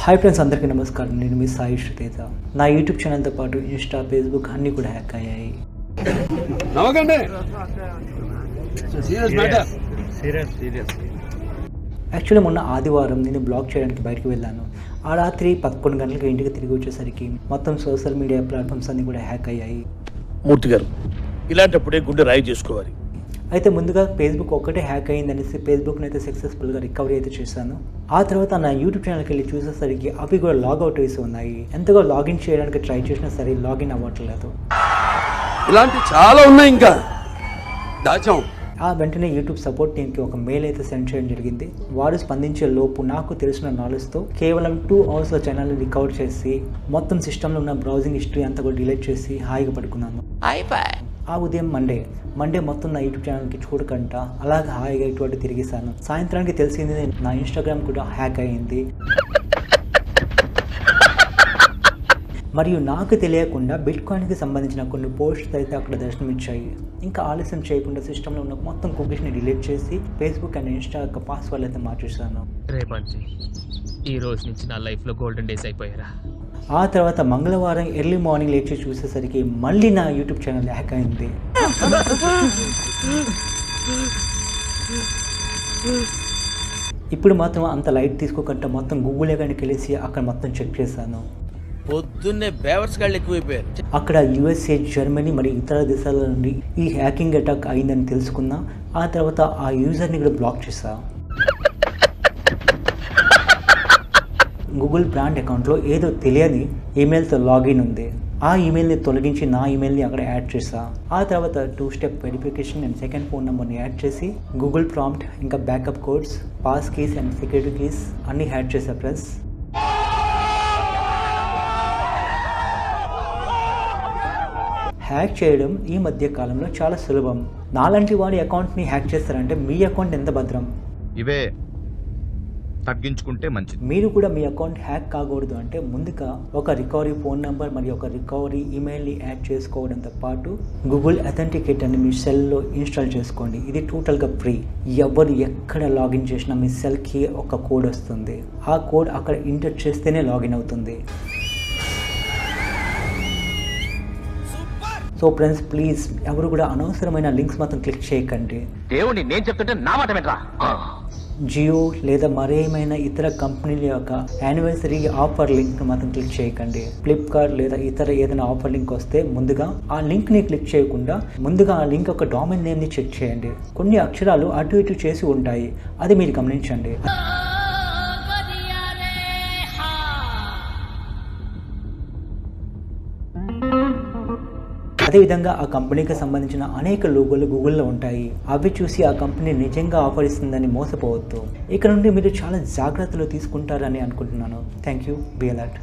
Hi friends, అందరికీ నమస్కారం. నేను మీ సాయి శ్రీతేజ. నా యూట్యూబ్ ఛానల్తో పాటు ఇన్స్టా, ఫేస్బుక్ అన్నీ కూడా హ్యాక్ అయ్యాయి. యాక్చువల్లీ మొన్న ఆదివారం నేను బ్లాగ్ చేయడానికి బయటకు వెళ్ళాను. ఆ రాత్రి 11 గంటలకు ఇంటికి తిరిగి వచ్చేసరికి మొత్తం సోషల్ మీడియా ప్లాట్ఫామ్స్ అన్నీ కూడా హ్యాక్ అయ్యాయి. మూర్తి గారు, ఇలాంటప్పుడే గుండె రాయి చేసుకోవాలి. అయితే ముందుగా ఫేస్బుక్ ఒక్కటే హ్యాక్ అయ్యిందనేసి ఫేస్బుక్ని అయితే సక్సెస్ఫుల్గా రికవరీ అయితే చేశాను. ఆ తర్వాత నా యూట్యూబ్ ఛానల్కి వెళ్ళి చూసేసరికి అవి కూడా లాగౌట్ వేసి ఉన్నాయి. ఎంతగా లాగిన్ చేయడానికి ట్రై చేసినా సరే లాగిన్ అవ్వట్లేదు. ఇలాంటి చాలా ఉన్నాయి, ఇంకా దాచాం. ఆ వెంటనే యూట్యూబ్ సపోర్ట్ టీమ్కి ఒక మెయిల్ అయితే సెండ్ చేయడం జరిగింది. వారు స్పందించే లోపు నాకు తెలిసిన నాలెడ్జ్తో కేవలం 2 అవర్స్లో ఛానల్ని రికవర్ చేసి మొత్తం సిస్టంలో ఉన్న బ్రౌజింగ్ హిస్టరీ అంతా కూడా డిలీట్ చేసి హాయిగా పడుకున్నాను. ఆ ఉదయం మండే మొత్తం నా యూట్యూబ్ ఛానల్కి చూడకుండా అలాగే హాయిగా ఇటువంటి తిరిగేశాను. సాయంత్రానికి తెలిసింది నా ఇన్స్టాగ్రామ్ కూడా హ్యాక్ అయ్యింది. మరియు నాకు తెలియకుండా బిట్కాయిన్కి సంబంధించిన కొన్ని పోస్ట్స్ అయితే అక్కడ దర్శనమిచ్చాయి. ఇంకా ఆలస్యం చేయకుండా సిస్టంలో ఉన్న మొత్తం కుకీస్ని డిలీట్ చేసి ఫేస్బుక్ అండ్ ఇన్స్టా యొక్క పాస్వర్డ్ అయితే మార్చేశాను. రేపంచి ఈ రోజు నుంచి నా లైఫ్లో గోల్డెన్ డేస్ అయిపోయారా. ఆ తర్వాత మంగళవారం ఎర్లీ మార్నింగ్ లేచి చూసేసరికి మళ్ళీ నా యూట్యూబ్ ఛానల్ హ్యాక్ అయింది. ఇప్పుడు మాత్రం అంత లైట్ తీసుకోకుండా మొత్తం గూగుల్ కానీ కలిసి అక్కడ మొత్తం చెక్ చేశాను. పొద్దున్నే బేవర్స్ గాళ్ళు ఎక్కువైపోయారు. అక్కడ యుఎస్ఏ, జర్మనీ మరియు ఇతర దేశాల నుండి ఈ హ్యాకింగ్ అటాక్ అయిందని తెలుసుకున్నా. ఆ తర్వాత ఆ యూజర్ని కూడా బ్లాక్ చేశా. గూగుల్ బ్రాండ్ అకౌంట్లో ఏదో తెలియని ఈమెయిల్తో లాగిన్ ఉంది. ఆ ఈమెయిల్ని తొలగించి నా ఈమెయిల్ని అక్కడ యాడ్ చేసా. ఆ తర్వాత 2 step verification and second phone నెంబర్ని యాడ్ చేసి గూగుల్ ప్రాంప్ట్, ఇంకా backup codes, pass keys and security keys అన్నీ యాడ్ చేసా. ప్లస్ హ్యాక్ చేయడం ఈ మధ్య కాలంలో చాలా సులభం. నాలాంటి వాడి అకౌంట్ని హ్యాక్ చేస్తారంటే మీ అకౌంట్ ఎంత భద్రం? ఇవే తగ్గించుకుంటే మంచిది. మీరు కూడా మీ అకౌంట్ హ్యాక్ కాకూడదు అంటే ముందుగా ఒక రికవరీ ఫోన్ నెంబర్ మరియు ఒక రికవరీ ఈమెయిల్ని యాడ్ చేసుకోవడంతో పాటు గూగుల్ అథెంటికేట్ అని మీ సెల్లో ఇన్స్టాల్ చేసుకోండి. ఇది టోటల్గా ఫ్రీ. ఎవరు ఎక్కడ లాగిన్ చేసినా మీ సెల్కి ఒక కోడ్ వస్తుంది. ఆ కోడ్ అక్కడ ఎంటర్ చేస్తేనే లాగిన్ అవుతుంది. సో ఫ్రెండ్స్, ప్లీజ్ ఎవరు కూడా అనవసరమైన లింక్స్ మాత్రం క్లిక్ చేయకండి. దేవుని నేను చెప్తుంటే నా మాట వినరా. జియో లేదా మరేమైనా ఇతర కంపెనీల యొక్క యానివర్సరీ ఆఫర్ లింక్ మాత్రం క్లిక్ చేయకండి. ఫ్లిప్కార్ట్ లేదా ఇతర ఏదైనా ఆఫర్ లింక్ వస్తే ముందుగా ఆ లింక్ని క్లిక్ చేయకుండా ముందుగా ఆ లింక్ యొక్క డొమైన్ నేమ్ని చెక్ చేయండి. కొన్ని అక్షరాలు అటు ఇటు చేసి ఉంటాయి, అది మీరు గమనించండి. అదేవిధంగా ఆ కంపెనీకి సంబంధించిన అనేక లోగోలు గూగుల్లో ఉంటాయి. అవి చూసి ఆ కంపెనీ నిజంగా ఆఫర్ ఇస్తుందని మోసపోవద్దు. ఇక్కడ నుండి మీరు చాలా జాగ్రత్తలు తీసుకుంటారని అనుకుంటున్నాను. Thank you. Be alert.